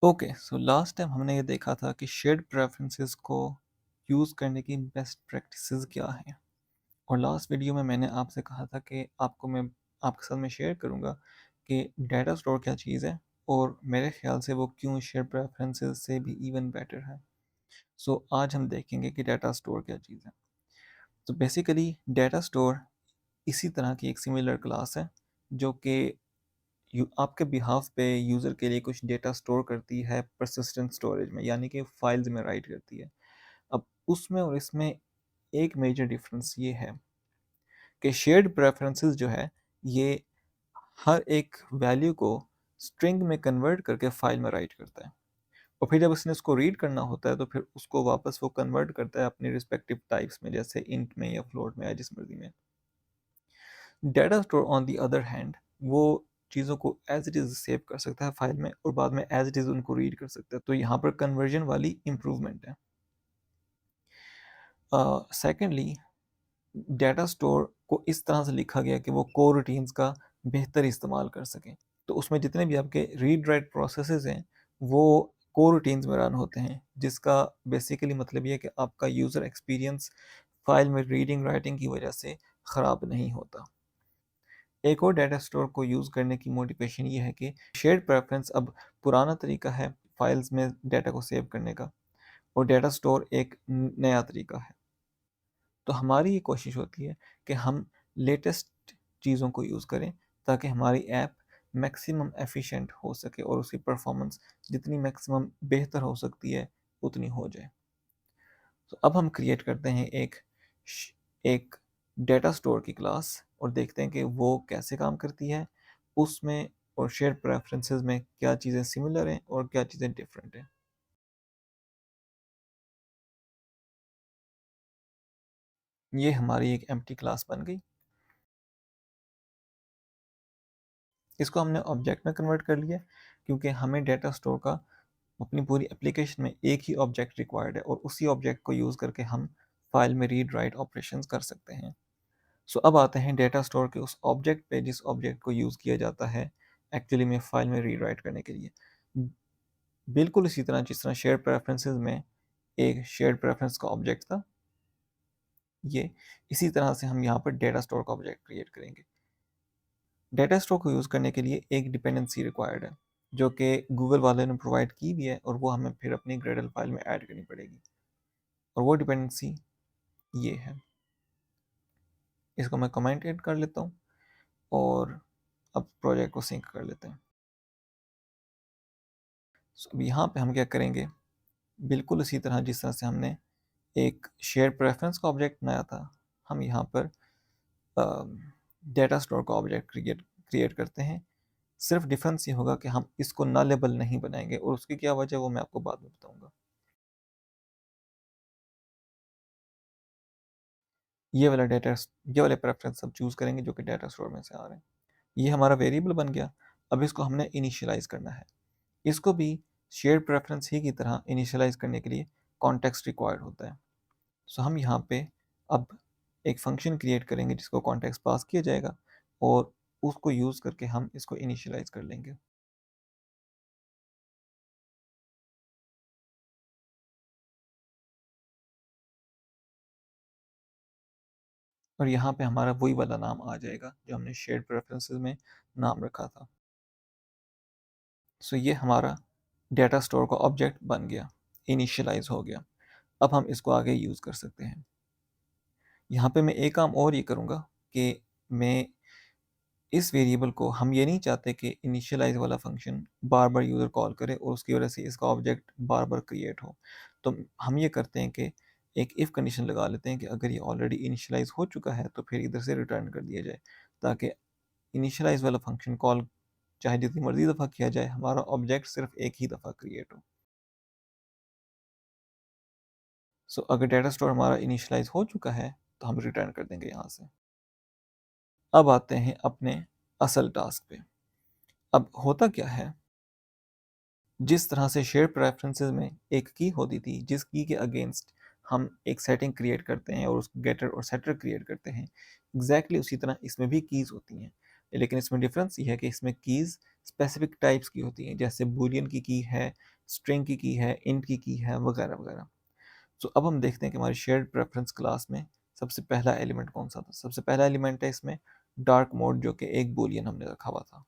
Okay, so last time हमने ये देखा था कि शेयर्ड प्रेफरेंसेस को यूज़ करने की बेस्ट प्रैक्टिसेस क्या हैं। और लास्ट वीडियो में मैंने आपसे कहा था कि मैं आपके साथ में शेयर करूँगा कि डाटा स्टोर क्या चीज़ है और मेरे ख्याल से वो क्यों शेयर्ड प्रेफरेंसेस से भी इवन बेटर है। सो आज हम देखेंगे कि डाटा स्टोर क्या चीज़ है। तो बेसिकली डाटा स्टोर इसी तरह की एक सिमिलर क्लास है जो कि आपके बिहाफ पे यूज़र के लिए कुछ डेटा स्टोर करती है परसिस्टेंट स्टोरेज में, यानी कि फाइल्स में राइट करती है। अब उसमें और इसमें एक मेजर डिफरेंस ये है कि शेयर्ड प्रेफरेंसेस जो है ये हर एक वैल्यू को स्ट्रिंग में कन्वर्ट करके फाइल में राइट करता है, और फिर जब उसने उसको रीड करना होता है तो फिर उसको वापस वो कन्वर्ट करता है अपनी रिस्पेक्टिव टाइप्स में, जैसे इंट में या फ्लोट में या जिस मर्जी में। Data store on the other hand वो चीज़ों को एज इट इज़ सेव कर सकता है फाइल में और बाद में एज इट इज़ उनको रीड कर सकता है, तो यहाँ पर कन्वर्जन वाली इम्प्रूवमेंट है। सेकेंडली, डाटा स्टोर को इस तरह से लिखा गया कि वो कोर रूटीन्स का बेहतर इस्तेमाल कर सकें। तो उसमें जितने भी आपके रीड राइट प्रोसेसेस हैं वो कोर रूटीन्स में रन होते हैं, जिसका बेसिकली मतलब ये है कि आपका यूज़र एक्सपीरियंस फाइल में रीडिंग राइटिंग की वजह से ख़राब नहीं होता। एक और डाटा स्टोर को यूज़ करने की मोटिवेशन ये है कि शेयर्ड प्रेफरेंस अब पुराना तरीका है फाइल्स में डाटा को सेव करने का, और डाटा स्टोर एक नया तरीका है। तो हमारी ये कोशिश होती है कि हम लेटेस्ट चीज़ों को यूज़ करें ताकि हमारी ऐप मैक्सिमम एफिशिएंट हो सके और उसकी परफॉर्मेंस जितनी मैक्सिमम बेहतर हो सकती है उतनी हो जाए। तो अब हम क्रिएट करते हैं एक डेटा स्टोर की क्लास और देखते हैं कि वो कैसे काम करती है उसमें, और शेयर प्रेफरेंसेस में क्या चीज़ें सिमिलर हैं और क्या चीज़ें डिफरेंट हैं। ये हमारी एक एम्प्टी क्लास बन गई। इसको हमने ऑब्जेक्ट में कन्वर्ट कर लिया क्योंकि हमें डेटा स्टोर का अपनी पूरी एप्लीकेशन में एक ही ऑब्जेक्ट रिक्वायर्ड है और उसी ऑब्जेक्ट को यूज़ करके हम फाइल में रीड राइट ऑपरेशंस कर सकते हैं। सो अब आते हैं डेटा स्टोर के उस ऑब्जेक्ट पे जिस ऑब्जेक्ट को यूज़ किया जाता है एक्चुअली में फाइल में रीड राइट करने के लिए। बिल्कुल इसी तरह जिस तरह शेयर प्रेफरेंसेस में एक शेयर्ड प्रेफरेंस का ऑब्जेक्ट था, ये इसी तरह से हम यहाँ पर डेटा स्टोर का ऑब्जेक्ट क्रिएट करेंगे। डेटा स्टोर को यूज़ करने के लिए एक डिपेंडेंसी रिक्वायर्ड है जो कि गूगल वाले ने प्रोवाइड की भी है, और वो हमें फिर अपनी ग्रेडल फाइल में ऐड करनी पड़ेगी, और वो डिपेंडेंसी ये है। इसको मैं कमेंट ऐड कर लेता हूँ और अब प्रोजेक्ट को सिंक कर लेते हैं। सो अब यहाँ पे हम क्या करेंगे, बिल्कुल इसी तरह जिस तरह से हमने एक शेयर प्रेफरेंस का ऑब्जेक्ट बनाया था, हम यहाँ पर डेटा स्टोर का ऑब्जेक्ट क्रिएट करते हैं। सिर्फ डिफरेंस ये होगा कि हम इसको नलेबल नहीं बनाएंगे, और उसकी क्या वजह वो मैं आपको बाद में बताऊंगा। ये वाले प्रेफरेंस हम चूज़ करेंगे जो कि डाटा स्टोर में से आ रहे हैं। ये हमारा वेरिएबल बन गया। अब इसको हमने इनिशियलाइज करना है। इसको भी शेयर प्रेफरेंस ही की तरह इनिशियलाइज करने के लिए कॉन्टेक्स्ट रिक्वायर्ड होता है। सो हम यहाँ पे अब एक फंक्शन क्रिएट करेंगे जिसको कॉन्टेक्स्ट पास किया जाएगा, और उसको यूज़ करके हम इसको इनिशियलाइज कर लेंगे। और यहाँ पे हमारा वही वाला नाम आ जाएगा जो हमने शेयर्ड प्रेफरेंसेस में नाम रखा था। सो ये हमारा डेटा स्टोर का ऑब्जेक्ट बन गया, इनिशियलाइज हो गया। अब हम इसको आगे यूज़ कर सकते हैं। यहाँ पे मैं एक काम और ये करूँगा कि मैं इस वेरिएबल को, हम ये नहीं चाहते कि इनिशियलाइज वाला फंक्शन बार बार यूज़र कॉल करे और उसकी वजह से इसका ऑब्जेक्ट बार बार क्रिएट हो। तो हम ये करते हैं कि एक इफ़ कंडीशन लगा लेते हैं कि अगर ये ऑलरेडी इनिशियलाइज हो चुका है तो फिर इधर से रिटर्न कर दिया जाए, ताकि इनिशियलाइज वाला फंक्शन कॉल चाहे जितनी मर्जी दफ़ा किया जाए, हमारा ऑब्जेक्ट सिर्फ एक ही दफ़ा क्रिएट हो। सो अगर डाटा स्टोर हमारा इनिशियलाइज हो चुका है तो हम रिटर्न कर देंगे यहाँ से। अब आते हैं अपने असल टास्क पे। अब होता क्या है, जिस तरह से शेयर प्रेफरेंसेस में एक की होती थी जिस की के अगेंस्ट हम एक सेटिंग क्रिएट करते हैं और उसको गेटर और सेटर क्रिएट करते हैं, एग्जैक्टली उसी तरह इसमें भी कीज़ होती हैं। लेकिन इसमें डिफरेंस ये है कि इसमें कीज़ स्पेसिफिक टाइप्स की होती हैं, जैसे बूलियन की है, स्ट्रिंग की है, इंट की है, वगैरह वगैरह। तो अब हम देखते हैं कि हमारी शेयर्ड प्रेफरेंस क्लास में सबसे पहला एलिमेंट कौन सा था। सबसे पहला एलिमेंट है इसमें डार्क मोड, जो कि एक बूलियन हमने रखा हुआ था।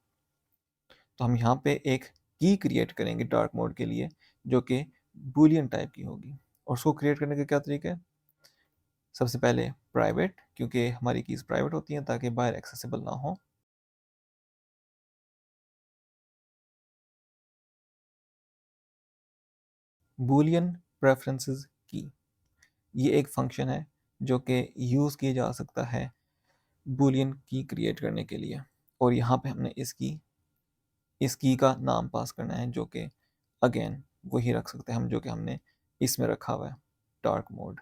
तो हम यहाँ पे एक की क्रिएट करेंगे डार्क मोड के लिए, जो कि बूलियन टाइप की होगी। और उसको क्रिएट करने का क्या तरीका है? सबसे पहले प्राइवेट, क्योंकि हमारी कीज प्राइवेट होती हैं ताकि बाहर एक्सेसिबल ना हो। बूलियन प्रेफरेंसेस की, ये एक फंक्शन है जो कि यूज़ किया जा सकता है बूलियन की क्रिएट करने के लिए। और यहाँ पे हमने इस की का नाम पास करना है, जो कि अगेन वही रख सकते हैं हम जो कि हमने इसमें रखा हुआ है, डार्क मोड।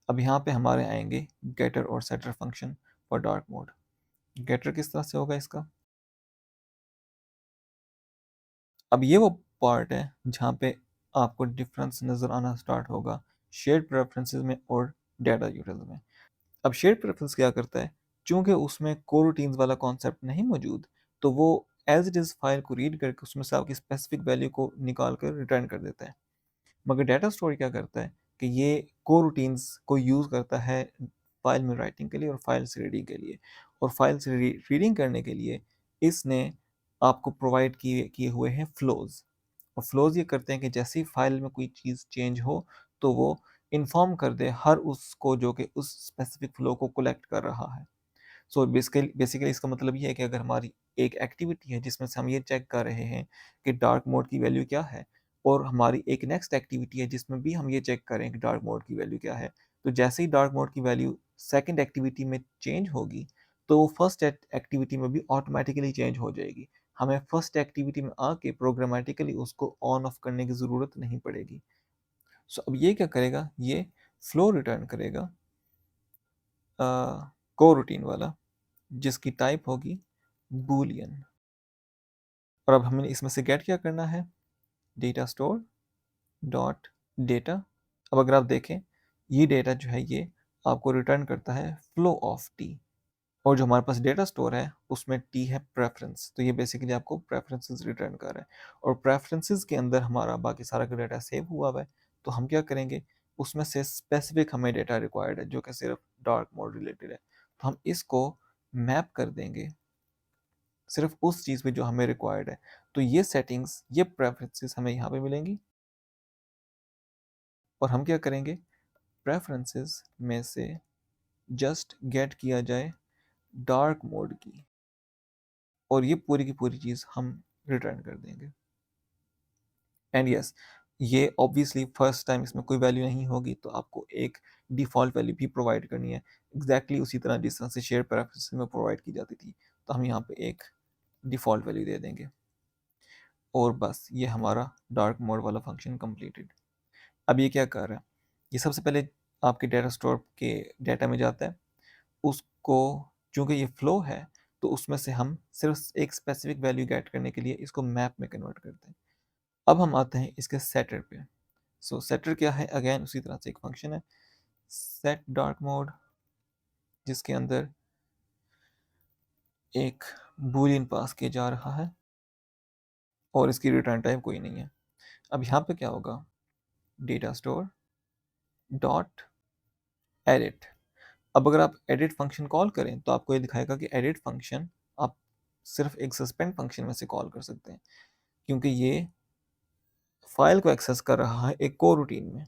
अब यहाँ पे हमारे आएंगे गेटर और setter function for dark mode. Getter किस तरह से होगा इसका? अब ये वो पार्ट है जहाँ पे आपको डिफरेंस नज़र आना स्टार्ट होगा शेयर्ड प्रेफरेंसेस में और डाटा यूटिल्स में। अब शेयर्ड प्रेफरेंस क्या करता है, चूंकि उसमें कोरूटीन्स वाला कॉन्सेप्ट नहीं मौजूद, तो वो एज इट इज़ फाइल को रीड करके उसमें से आपकी स्पेसिफिक वैल्यू को निकाल कर रिटर्न कर देता है। मगर डाटा स्टोर क्या करता है कि ये कोरूटीन्स को यूज़ करता है फाइल में राइटिंग के लिए और फाइल से रीडिंग के लिए। और फाइल से रीडिंग करने के लिए इसने आपको प्रोवाइड किए हुए हैं फ्लोज। और फ्लोज ये करते हैं कि जैसे ही फाइल में कोई चीज़ चेंज हो तो वो इन्फॉर्म कर दे हर उसको जो कि उस स्पेसिफिक फ्लो को कलेक्ट कर रहा है। सो बेसिकली इसका मतलब ये है कि अगर हमारी एक एक्टिविटी है जिसमें से हम ये चेक कर रहे हैं कि डार्क मोड की वैल्यू क्या है, और हमारी एक नेक्स्ट एक्टिविटी है जिसमें भी हम ये चेक करें कि डार्क मोड की वैल्यू क्या है, तो जैसे ही डार्क मोड की वैल्यू सेकंड एक्टिविटी में चेंज होगी तो वो फर्स्ट एक्टिविटी में भी ऑटोमेटिकली चेंज हो जाएगी। हमें फर्स्ट एक्टिविटी में आके प्रोग्रामेटिकली उसको ऑन ऑफ करने की ज़रूरत नहीं पड़ेगी। सो अब ये क्या करेगा, ये फ्लो रिटर्न करेगा को रूटीन वाला, जिसकी टाइप होगी बूलियन। और अब हमें इसमें से गेट क्या करना है, डेटा स्टोर डॉट डेटा। अब अगर आप देखें, ये डेटा जो है ये आपको रिटर्न करता है फ्लो ऑफ टी। और जो हमारे पास डेटा स्टोर है उसमें टी है प्रेफरेंस, तो ये बेसिकली आपको प्रेफरेंसेस रिटर्न कर रहा है। और प्रेफरेंसेस के अंदर हमारा बाकी सारा का डेटा सेव हुआ हुआ है। तो हम क्या करेंगे, उसमें से स्पेसिफिक हमें डेटा रिक्वायर्ड है जो कि सिर्फ डार्क मोड रिलेटेड है, तो हम इसको मैप कर देंगे सिर्फ उस चीज़ पे जो हमें रिक्वायर्ड है। तो ये सेटिंग्स, ये प्रेफरेंसेस हमें यहाँ पे मिलेंगी। और हम क्या करेंगे, प्रेफरेंसेस में से जस्ट गेट किया जाए डार्क मोड की, और ये पूरी की पूरी चीज़ हम रिटर्न कर देंगे। एंड यस, ये ऑब्वियसली फर्स्ट टाइम इसमें कोई वैल्यू नहीं होगी, तो आपको एक डिफ़ॉल्ट वैल्यू भी प्रोवाइड करनी है, एग्जैक्टली उसी तरह जिस तरह से शेयर प्रेफरेंसेस में प्रोवाइड की जाती थी। तो हम यहाँ पे एक डिफ़ॉल्ट वैल्यू दे देंगे, और बस ये हमारा डार्क मोड वाला फंक्शन कंप्लीटेड। अब ये क्या कर रहा है, ये सबसे पहले आपके डेटा स्टोर के डेटा में जाता है, उसको, चूंकि ये फ्लो है तो उसमें से हम सिर्फ एक स्पेसिफिक वैल्यू गेट करने के लिए इसको मैप में कन्वर्ट करते हैं। अब हम आते हैं इसके सेटर पे। सो सेटर क्या है, अगेन उसी तरह से एक फंक्शन है सेट डार्क मोड, जिसके अंदर एक बूलियन पास किया जा रहा है और इसकी रिटर्न टाइप कोई नहीं है। अब यहाँ पे क्या होगा, डेटा स्टोर डॉट एडिट। अब अगर आप एडिट फंक्शन कॉल करें तो आपको ये दिखाएगा कि एडिट फंक्शन आप सिर्फ एक सस्पेंड फंक्शन में से कॉल कर सकते हैं, क्योंकि ये फाइल को एक्सेस कर रहा है एक को रूटीन में।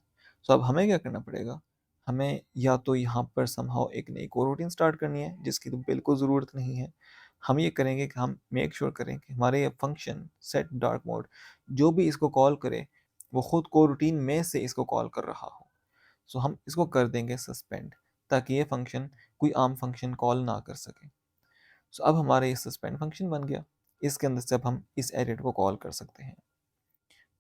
तो अब हमें क्या करना पड़ेगा, हमें या तो यहाँ पर समहाउ एक नई को रूटीन स्टार्ट करनी है, जिसकी तो बिल्कुल ज़रूरत नहीं है। हम ये करेंगे कि हम मेक श्योर करें कि हमारे ये फंक्शन सेट डार्क मोड जो भी इसको कॉल करे वो खुद को रूटीन में से इसको कॉल कर रहा हो। सो हम इसको कर देंगे सस्पेंड, ताकि ये फंक्शन कोई आम फंक्शन कॉल ना कर सके। सो अब हमारे ये सस्पेंड फंक्शन बन गया, इसके अंदर से अब हम इस एडिट को कॉल कर सकते हैं।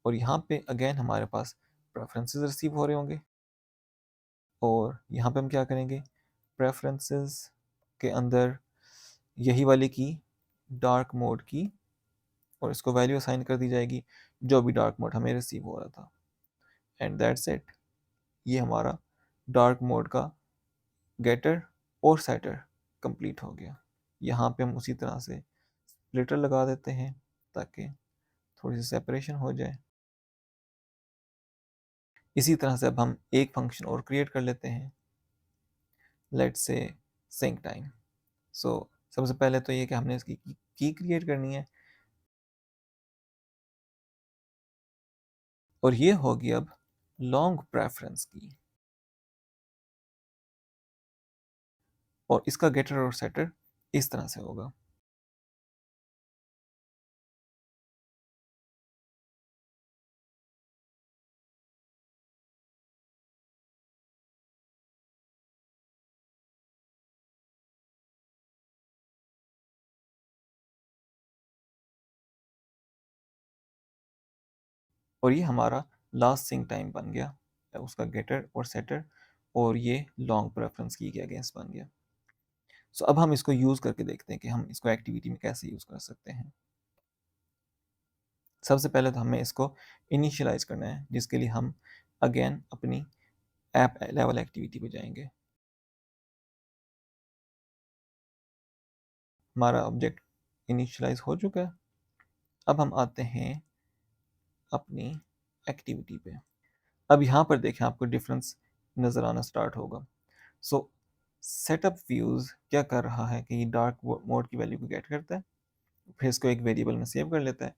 और यहाँ पे अगेन हमारे पास प्रेफरेंसेस रिसीव हो रहे होंगे, और यहाँ पे हम क्या करेंगे, प्रेफरेंसेस के अंदर यही वाली की डार्क मोड की, और इसको वैल्यू असाइन कर दी जाएगी जो भी डार्क मोड हमें रिसीव हो रहा था। एंड दैट्स इट, ये हमारा डार्क मोड का गेटर और सेटर कंप्लीट हो गया। यहाँ पे हम उसी तरह से स्प्लिटर लगा देते हैं ताकि थोड़ी सी सेपरेशन हो जाए। इसी तरह से अब हम एक फंक्शन और क्रिएट कर लेते हैं, लेट्स से सिंक टाइम। सो सबसे पहले तो ये कि हमने इसकी की क्रिएट करनी है, और ये होगी अब लॉन्ग प्रेफरेंस की, और इसका गेटर और सेटर इस तरह से होगा। और ये हमारा लास्ट सिंक टाइम बन गया, उसका गेटर और सेटर, और ये लॉन्ग प्रेफरेंस की के अगेंस्ट बन गया। सो अब हम इसको यूज़ करके देखते हैं कि हम इसको एक्टिविटी में कैसे यूज़ कर सकते हैं। सबसे पहले तो हमें इसको इनिशियलाइज करना है, जिसके लिए हम अगेन अपनी ऐप लेवल एक्टिविटी पे जाएंगे। हमारा ऑब्जेक्ट इनिशियलाइज हो चुका है। अब हम आते हैं अपनी एक्टिविटी पे। अब यहाँ पर देखें, आपको डिफरेंस नज़र आना स्टार्ट होगा। सो सेटअप व्यूज़ क्या कर रहा है कि ये डार्क मोड की वैल्यू को गेट करता है, फिर इसको एक वेरिएबल में सेव कर लेता है,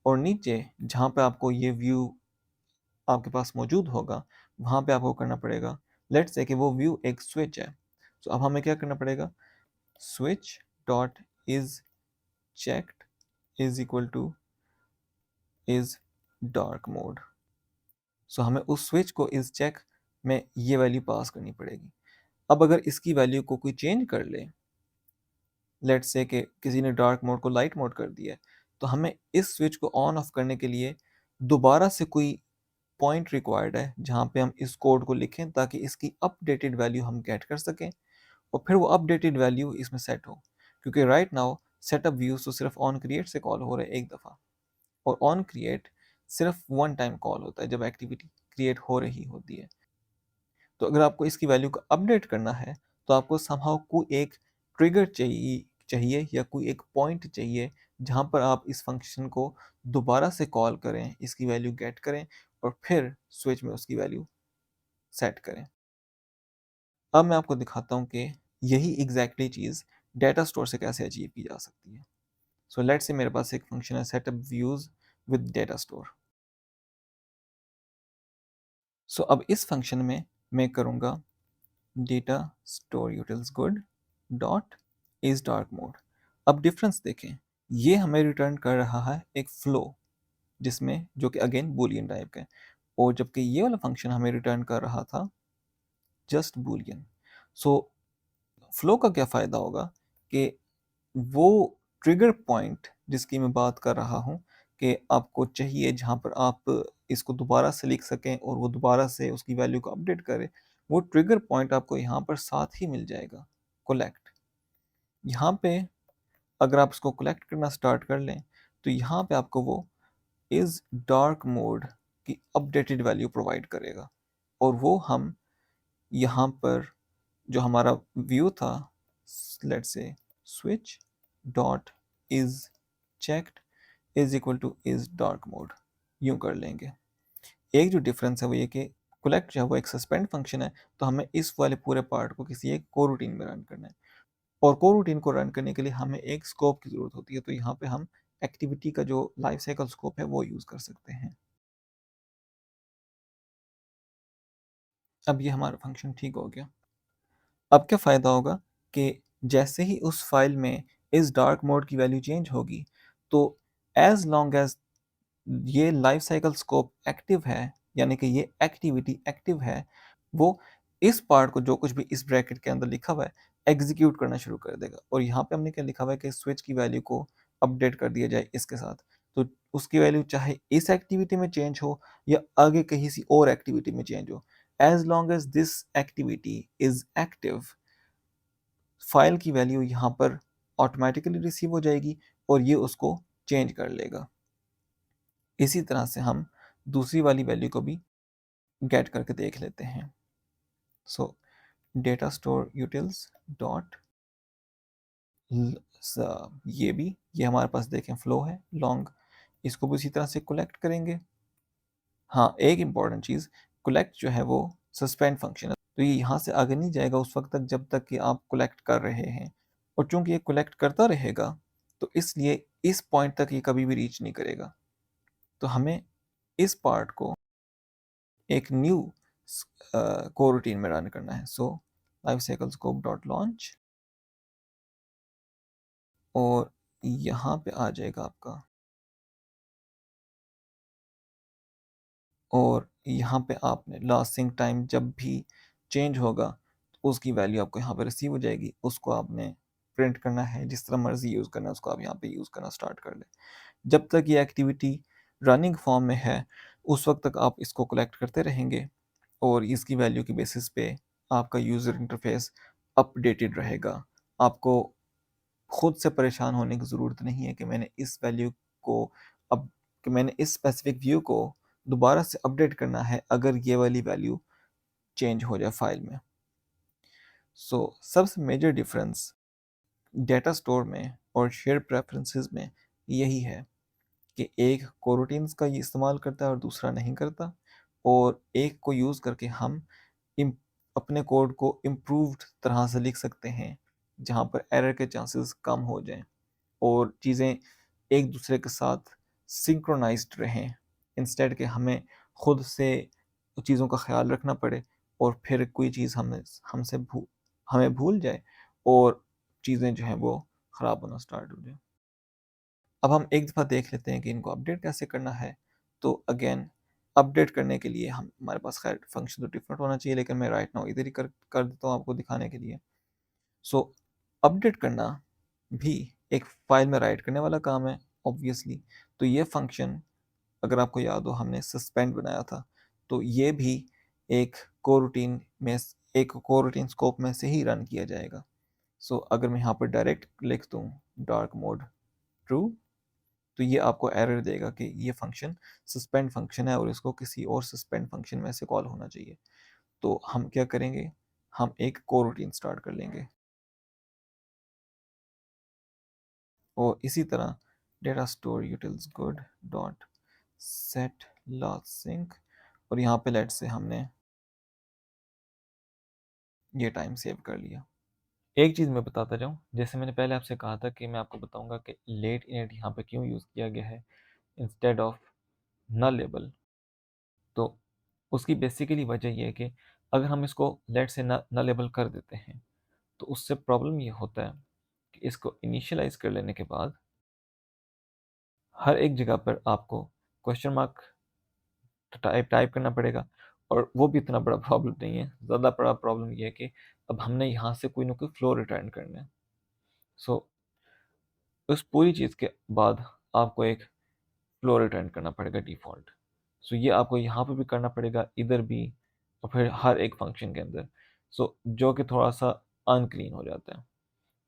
और नीचे जहाँ पे आपको ये व्यू आपके पास मौजूद होगा वहाँ पे आपको करना पड़ेगा, लेट्स से कि वो व्यू एक स्विच है। तो अब हमें क्या करना पड़ेगा, switch dot is checked is equal to is dark mode. So हमें उस स्विच को इज चेक में ये वैल्यू पास करनी पड़ेगी। अब अगर इसकी वैल्यू को कोई चेंज कर ले, लेट्स से कि किसी ने डार्क मोड को लाइट मोड कर दिया है, तो हमें इस स्विच को ऑन ऑफ करने के लिए दोबारा से कोई पॉइंट रिक्वायर्ड है जहाँ पे हम इस कोड को लिखें ताकि इसकी अपडेटेड वैल्यू हम गेट कर सकें, और फिर वो अपडेटेड वैल्यू इसमें सेट हो। क्योंकि राइट नाउ सेटअप व्यूज तो सिर्फ ऑन क्रिएट से कॉल हो रहे हैं एक दफ़ा, और ऑन क्रिएट सिर्फ वन टाइम कॉल होता है जब एक्टिविटी क्रिएट हो रही होती है। तो अगर आपको इसकी वैल्यू को अपडेट करना है तो आपको समहाउ कोई एक ट्रिगर चाहिए या कोई एक पॉइंट चाहिए जहाँ पर आप इस फंक्शन को दोबारा से कॉल करें, इसकी वैल्यू गेट करें, और फिर स्विच में उसकी वैल्यू सेट करें। अब मैं आपको दिखाता हूँ कि यही एग्जैक्टली चीज़ डेटा स्टोर से कैसे अचीव की जा सकती है। सो लेट्स से मेरे पास एक फंक्शन है setup views with data store. So अब इस फंक्शन में मैं करूँगा data store utils good dot is dark mode. अब डिफरेंस देखें, ये हमें रिटर्न कर रहा है एक फ्लो, जिसमें जो कि अगेन बूलियन टाइप का है, और जबकि ये वाला फंक्शन हमें रिटर्न कर रहा था जस्ट बूलियन। सो फ्लो का क्या फ़ायदा होगा कि वो ट्रिगर पॉइंट जिसकी मैं बात कर रहा हूँ कि आपको चाहिए जहाँ पर आप इसको दोबारा से लिख सकें और वो दोबारा से उसकी वैल्यू को अपडेट करे, वो ट्रिगर पॉइंट आपको यहाँ पर साथ ही मिल जाएगा कोलेक्ट। यहाँ पे अगर आप इसको कलेक्ट करना स्टार्ट कर लें तो यहाँ पे आपको वो इज़ डार्क मोड की अपडेटेड वैल्यू प्रोवाइड करेगा, और वो हम यहाँ पर जो हमारा व्यू था, let's say switch dot is checked is equal to is dark mode, यूँ कर लेंगे। एक जो डिफरेंस है वो ये कि कलेक्ट जो है वो एक सस्पेंड फंक्शन है, तो हमें इस वाले पूरे पार्ट को किसी एक को रूटीन में रन करना है, और को रूटीन को रन करने के लिए हमें एक स्कोप की ज़रूरत होती है। तो यहाँ पे हम एक्टिविटी का जो लाइफ साइकिल स्कोप है वो यूज़ कर सकते हैं। अब ये हमारा फंक्शन ठीक हो गया। अब क्या फ़ायदा होगा कि जैसे ही उस फाइल में इस डार्क मोड की वैल्यू चेंज होगी, तो एज लॉन्ग एज ये लाइफ साइकिल स्कोप एक्टिव है, यानी कि ये एक्टिविटी एक्टिव है, वो इस पार्ट को जो कुछ भी इस ब्रैकेट के अंदर लिखा हुआ है एग्जीक्यूट करना शुरू कर देगा। और यहाँ पे हमने क्या लिखा हुआ है कि स्विच की वैल्यू को अपडेट कर दिया जाए इसके साथ, तो उसकी वैल्यू चाहे इस एक्टिविटी में चेंज हो या आगे कहीं सी और एक्टिविटी में चेंज हो, as long as this activity is active, file की वैल्यू यहाँ पर ऑटोमेटिकली रिसीव हो जाएगी और ये उसको चेंज कर लेगा। इसी तरह से हम दूसरी वाली वैल्यू को भी गेट करके देख लेते हैं। सो डेटा स्टोर यूटिल्स डॉट ये हमारे पास देखें फ्लो है लॉन्ग, इसको भी उसी तरह से कलेक्ट करेंगे। हाँ, एक इम्पॉर्टेंट चीज़, कलेक्ट जो है वो सस्पेंड फंक्शन है, तो ये यहाँ से आगे नहीं जाएगा उस वक्त तक जब तक कि आप कलेक्ट कर रहे हैं, और चूंकि ये कलेक्ट करता रहेगा तो इसलिए इस पॉइंट तक ये कभी भी रीच नहीं करेगा। तो हमें इस पार्ट को एक न्यू को रूटीन में रन करना है। So life cycle scope dot launch, और यहाँ पे आ जाएगा आपका, और यहाँ पे आपने लास्ट सिंक टाइम जब भी चेंज होगा तो उसकी वैल्यू आपको यहाँ पे रिसीव हो जाएगी, उसको आपने प्रिंट करना है, जिस तरह मर्जी यूज़ करना है उसको आप यहाँ पे यूज़ करना स्टार्ट कर लें। जब तक ये एक्टिविटी रनिंग फॉर्म में है उस वक्त तक आप इसको कलेक्ट करते रहेंगे, और इसकी वैल्यू की बेसिस पे आपका यूज़र इंटरफेस अपडेटेड रहेगा। आपको खुद से परेशान होने की ज़रूरत नहीं है कि मैंने इस वैल्यू को अब कि मैंने इस स्पेसिफिक व्यू को दोबारा से अपडेट करना है अगर ये वाली वैल्यू चेंज हो जाए फाइल में। सो सबसे मेजर डिफरेंस डेटा स्टोर में और शेयर प्रेफरेंसेस में यही है कि एक कोरोटीन्स का ये इस्तेमाल करता है और दूसरा नहीं करता, और एक को यूज़ करके हम अपने कोड को इम्प्रूव्ड तरह से लिख सकते हैं जहाँ पर एरर के चांसेस कम हो जाएं और चीज़ें एक दूसरे के साथ सिंक्रोनाइज्ड रहें, इंस्टेड के हमें खुद से चीज़ों का ख्याल रखना पड़े और फिर कोई चीज़ हमें भूल जाए और चीज़ें जो हैं वो ख़राब होना स्टार्ट हो जाए। अब हम एक दफ़ा देख लेते हैं कि इनको अपडेट कैसे करना है। तो अगेन अपडेट करने के लिए हमारे पास खैर फंक्शन तो डिफरेंट होना चाहिए, लेकिन मैं राइट नाउ इधर ही कर देता हूँ आपको दिखाने के लिए। सो अपडेट करना भी एक फाइल में राइट करने वाला काम है ऑब्वियसली। तो ये फंक्शन अगर आपको याद हो हमने सस्पेंड बनाया था, तो ये भी एक कोरूटीन में एक कोरूटीन स्कोप में से ही रन किया जाएगा। सो अगर मैं यहाँ पर डायरेक्ट लिख दूँ डार्क मोड ट्रू, तो ये आपको एरर देगा कि ये फंक्शन सस्पेंड फंक्शन है और इसको किसी और सस्पेंड फंक्शन में से कॉल होना चाहिए। तो हम क्या करेंगे, हम एक कोरूटीन स्टार्ट कर लेंगे और इसी तरह data store utils good dot set last sync, और यहाँ पे लेट से हमने ये टाइम सेव कर लिया। एक चीज़ मैं बताता जाऊँ, जैसे मैंने पहले आपसे कहा था कि मैं आपको बताऊंगा कि लेट इनिट यहाँ पे क्यों यूज़ किया गया है इंस्टेड ऑफ नल लेबल। तो उसकी बेसिकली वजह यह है कि अगर हम इसको लेट से नल लेबल कर देते हैं तो उससे प्रॉब्लम ये होता है कि इसको इनिशियलाइज कर लेने के बाद हर एक जगह पर आपको क्वेश्चन मार्क टाइप करना पड़ेगा, और वो भी इतना बड़ा प्रॉब्लम नहीं है। ज़्यादा बड़ा प्रॉब्लम ये है कि अब हमने यहाँ से कोई ना कोई फ्लो रिटर्न करना है। सो उस पूरी चीज़ के बाद आपको एक फ्लो रिटर्न करना पड़ेगा डिफ़ॉल्ट। सो ये आपको यहाँ पे भी करना पड़ेगा, इधर भी, और फिर हर एक फंक्शन के अंदर। सो जो कि थोड़ा सा अनक्लीन हो जाता है।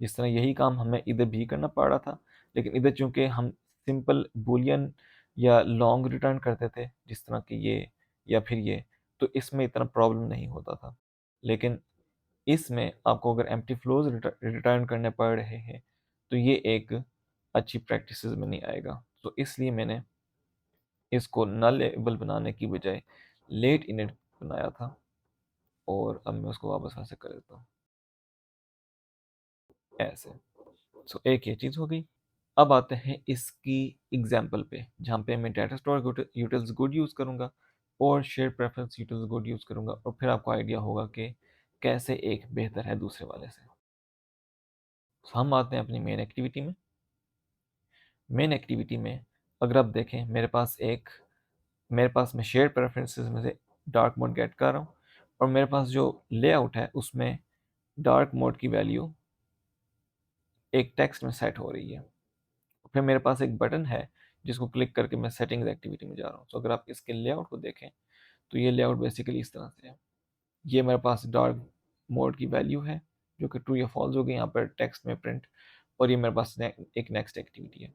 जिस तरह यही काम हमें इधर भी करना पड़ रहा था, लेकिन इधर चूंकि हम सिंपल बूलियन या लॉन्ग रिटर्न करते थे जिस तरह कि ये या फिर ये, तो इसमें इतना प्रॉब्लम नहीं होता था। लेकिन इसमें आपको अगर एम्प्टी फ्लोज रिटर्न करने पड़ रहे हैं तो ये एक अच्छी प्रैक्टिस में नहीं आएगा। तो इसलिए मैंने इसको नल लेबल बनाने की बजाय लेट इनिट बनाया था, और अब मैं उसको वापस ऐसे कर देता हूँ ऐसे। सो एक ये चीज़ हो गई। अब आते हैं इसकी एग्जाम्पल पे, जहाँ पे मैं data store utils good use करूँगा और share preference utils good use करूँगा, और फिर आपको आइडिया होगा कि कैसे एक बेहतर है दूसरे वाले से। तो हम आते हैं अपनी मेन एक्टिविटी में अगर आप देखें मेरे पास मैं शेयर प्रेफरेंसेस में से डार्क मोड गेट कर रहा हूँ, और मेरे पास जो लेआउट है उसमें डार्क मोड की वैल्यू एक टेक्स्ट में सेट हो रही है। फिर मेरे पास एक बटन है जिसको क्लिक करके मैं सेटिंग्स एक्टिविटी में जा रहा हूँ। तो अगर आप इसके लेआउट को देखें तो ये लेआउट बेसिकली इस तरह से है। ये मेरे पास डार्क मोड की वैल्यू है जो कि ट्रू या फॉल्स हो गई यहाँ पर टेक्स्ट में प्रिंट, और ये मेरे पास एक नेक्स्ट एक्टिविटी है।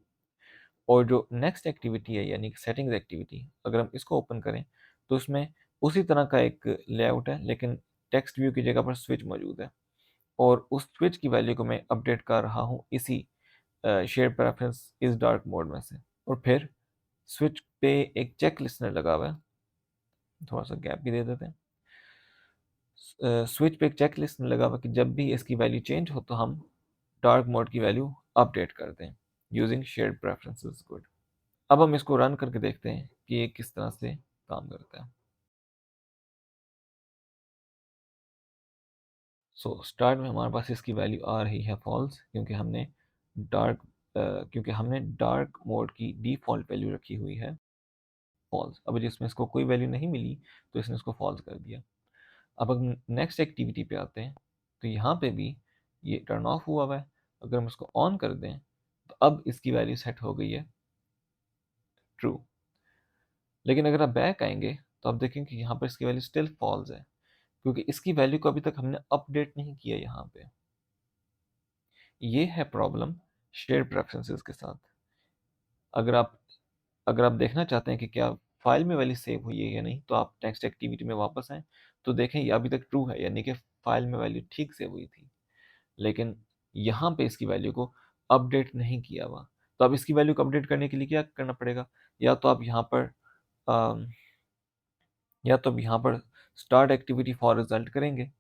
और जो नेक्स्ट एक्टिविटी है यानी कि सेटिंग्स एक्टिविटी, अगर हम इसको ओपन करें तो उसमें उसी तरह का एक लेआउट है, लेकिन टेक्स्ट व्यू की जगह पर स्विच मौजूद है, और उस स्विच की वैल्यू को मैं अपडेट कर रहा हूँ इसी शेयर प्रेफरेंस इस डार्क मोड में से, और फिर स्विच पे एक चेक लिस्टनर लगा हुआ है, थोड़ा सा गैप भी दे देते हैं। स्विच पे एक चेक लिस्ट लगा हुआ कि जब भी इसकी वैल्यू चेंज हो तो हम डार्क मोड की वैल्यू अपडेट कर दें यूजिंग शेयर्ड प्रेफरेंसेस गुड। अब हम इसको रन करके देखते हैं कि ये किस तरह से काम करता है। स्टार्ट में हमारे पास इसकी वैल्यू आ रही है फॉल्स, डार्क क्योंकि हमने डार्क मोड की डिफ़ॉल्ट वैल्यू रखी हुई है फॉल्स। अब जिसमें इसको कोई वैल्यू नहीं मिली तो इसने इसको फॉल्स कर दिया। अब अगर नेक्स्ट एक्टिविटी पे आते हैं तो यहाँ पे भी ये टर्न ऑफ हुआ है। अगर हम इसको ऑन कर दें तो अब इसकी वैल्यू सेट हो गई है ट्रू। लेकिन अगर आप बैक आएंगे तो आप देखेंगे कि यहाँ पर इसकी वैल्यू स्टिल फॉल्स है, क्योंकि इसकी वैल्यू को अभी तक हमने अपडेट नहीं किया यहाँ पे। ये है प्रॉब्लम शेयर प्रेफरेंसेस के साथ। अगर आप अगर आप देखना चाहते हैं कि क्या फाइल में वैल्यू सेव हुई है या नहीं, तो आप नेक्स्ट एक्टिविटी में वापस आएँ तो देखें ये अभी तक ट्रू है, यानी कि फाइल में वैल्यू ठीक सेव हुई थी, लेकिन यहाँ पे इसकी वैल्यू को अपडेट नहीं किया हुआ। तो अब इसकी वैल्यू को अपडेट करने के लिए क्या करना पड़ेगा? या तो आप यहाँ पर अम, या तो अब यहाँ पर स्टार्ट एक्टिविटी फॉर रिजल्ट करेंगे,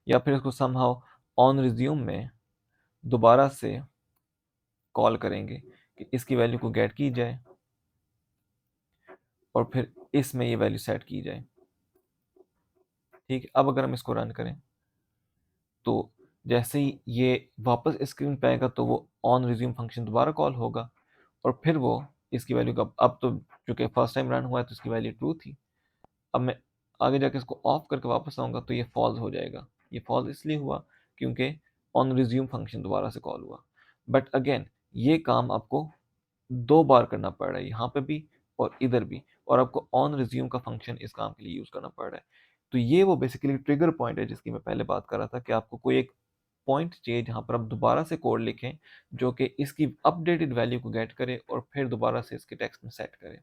या फिर इसको समहाउ ऑन रिज्यूम में दोबारा से कॉल करेंगे कि इसकी वैल्यू को गेट की जाए और फिर इसमें ये वैल्यू सेट की जाए। ठीक है, अब अगर हम इसको रन करें तो जैसे ही ये वापस स्क्रीन पे आएगा तो वो ऑन रिज्यूम फंक्शन दोबारा कॉल होगा, और फिर वो इसकी वैल्यू का, अब तो चूंकि फर्स्ट टाइम रन हुआ है तो इसकी वैल्यू ट्रू थी। अब मैं आगे जाके इसको ऑफ करके वापस आऊँगा तो ये फॉल्स हो जाएगा। ये फॉल्स इसलिए हुआ क्योंकि ऑन रिज्यूम फंक्शन दोबारा से कॉल हुआ। बट अगेन ये काम आपको 2 बार करना पड़ रहा है, यहाँ पे भी और इधर भी, और आपको ऑन रिज्यूम का फंक्शन इस काम के लिए यूज़ करना पड़ रहा है। तो ये वो बेसिकली ट्रिगर पॉइंट है जिसकी मैं पहले बात कर रहा था कि आपको कोई एक पॉइंट चाहिए जहाँ पर आप दोबारा से कोड लिखें जो कि इसकी अपडेटेड वैल्यू को गेट करे और फिर दोबारा से इसके टेक्स्ट में सेट करे।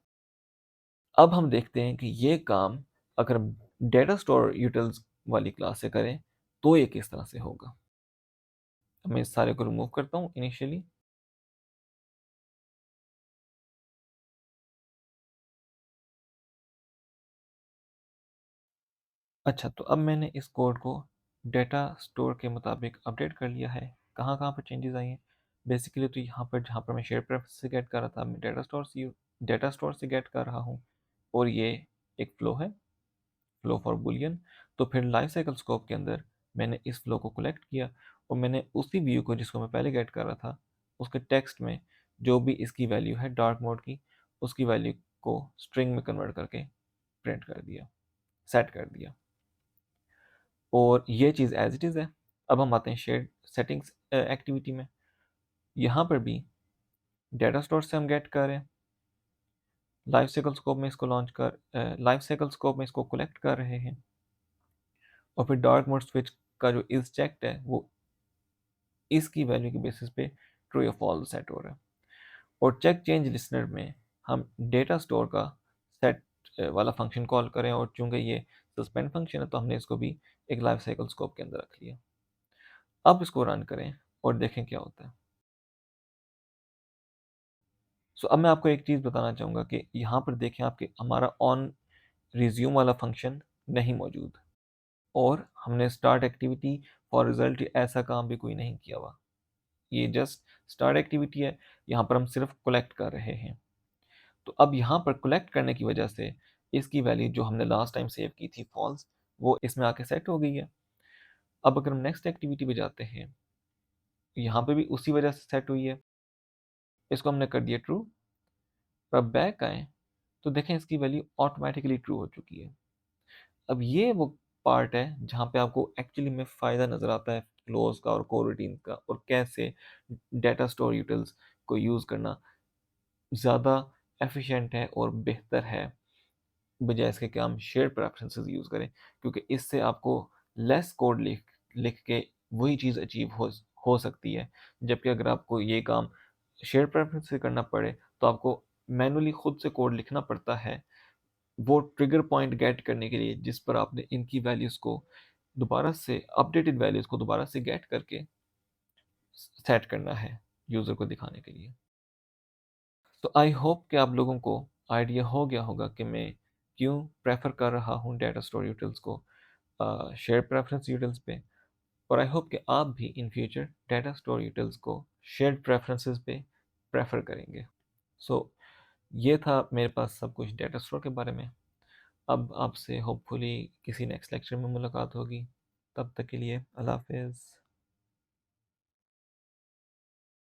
अब हम देखते हैं कि ये काम अगर हम डेटा स्टोर यूटिल्स वाली क्लास से करें तो ये किस तरह से होगा। मैं इस सारे को रिमूव करता हूँ इनिशियली। अच्छा, तो अब मैंने इस कोड को डेटा स्टोर के मुताबिक अपडेट कर लिया है। कहाँ कहाँ पर चेंजेस आई हैं? बेसिकली तो यहाँ पर जहाँ पर मैं शेयर प्रेफरेंस से गेट कर रहा था, मैं डेटा स्टोर से गेट कर रहा हूँ, और ये एक फ्लो है, फ्लो फॉर बुलियन। तो फिर लाइफ साइकिल स्कोप के अंदर मैंने इस फ्लो को कलेक्ट किया और मैंने उसी व्यू को जिसको मैं पहले गेट कर रहा था उसके टेक्स्ट में जो भी इसकी वैल्यू है डार्क मोड की, उसकी वैल्यू को स्ट्रिंग में कन्वर्ट करके प्रिंट कर दिया, सेट कर दिया, और ये चीज़ एज इट इज़ है। अब हम आते हैं शेयर सेटिंग्स एक्टिविटी में। यहाँ पर भी डेटा स्टोर से हम गेट कर रहे हैं, लाइफ साइकिल स्कोप में इसको कलेक्ट कर रहे हैं, और फिर डार्क मोड स्विच का जो इज चेक्ड है वो इसकी वैल्यू के बेसिस पे ट्रू या फॉल्स सेट हो रहा है। और चेक चेंज लिसनर में हम डेटा स्टोर का सेट वाला फंक्शन कॉल करें, और चूंकि ये सस्पेंड फंक्शन है तो हमने इसको भी एक लाइफ साइकिल स्कोप के अंदर रख लिया। अब इसको रन करें और देखें क्या होता है। अब मैं आपको एक चीज़ बताना चाहूँगा कि यहाँ पर देखें आपके हमारा ऑन रिज्यूम वाला फंक्शन नहीं मौजूद, और हमने स्टार्ट एक्टिविटी फॉर रिजल्ट ऐसा काम भी कोई नहीं किया हुआ। ये जस्ट स्टार्ट एक्टिविटी है, यहाँ पर हम सिर्फ कलेक्ट कर रहे हैं। तो अब यहाँ पर कलेक्ट करने की वजह से इसकी वैल्यू जो हमने लास्ट टाइम सेव की थी फॉल्स, वो इसमें आके सेट हो गई है। अब अगर हम नेक्स्ट एक्टिविटी पे जाते हैं तो यहाँ पे भी उसी वजह से सेट हुई है, इसको हमने कर दिया ट्रू। और अब बैक आए तो देखें इसकी वैल्यू ऑटोमेटिकली ट्रू हो चुकी है। अब ये वो पार्ट है जहाँ पे आपको एक्चुअली में फ़ायदा नज़र आता है फ्लोज का और कोरोटीन का, और कैसे डेटा स्टोर यूटिल्स को यूज़ करना ज़्यादा एफिशिएंट है और बेहतर है बजाय इसके कि हम शेयर प्रेफरेंसेस यूज़ करें, क्योंकि इससे आपको लेस कोड लिख लिख के वही चीज़ अचीव हो सकती है। जबकि अगर आपको ये काम शेयर प्रेफरेंस से करना पड़े तो आपको मैनुअली खुद से कोड लिखना पड़ता है वो ट्रिगर पॉइंट गेट करने के लिए जिस पर आपने इनकी वैल्यूज़ को दोबारा से अपडेटेड वैल्यूज़ को दोबारा से गेट करके सेट करना है। यूज़र को दिखाने के लिए। तो आई होप कि आप लोगों को आइडिया हो गया होगा कि मैं क्यों प्रेफर कर रहा हूँ डाटा स्टोर यूटिल्स को शेयर प्रेफरेंस यूटिल्स पे, और आई होप कि आप भी in future data store utils को शेयर्ड प्रेफरेंसेस पे प्रेफर करेंगे। सो ये था मेरे पास सब कुछ डाटा स्टोर के बारे में। अब आपसे होपफुली किसी नेक्स्ट लेक्चर में मुलाकात होगी। तब तक के लिए अल्लाह हाफिज़।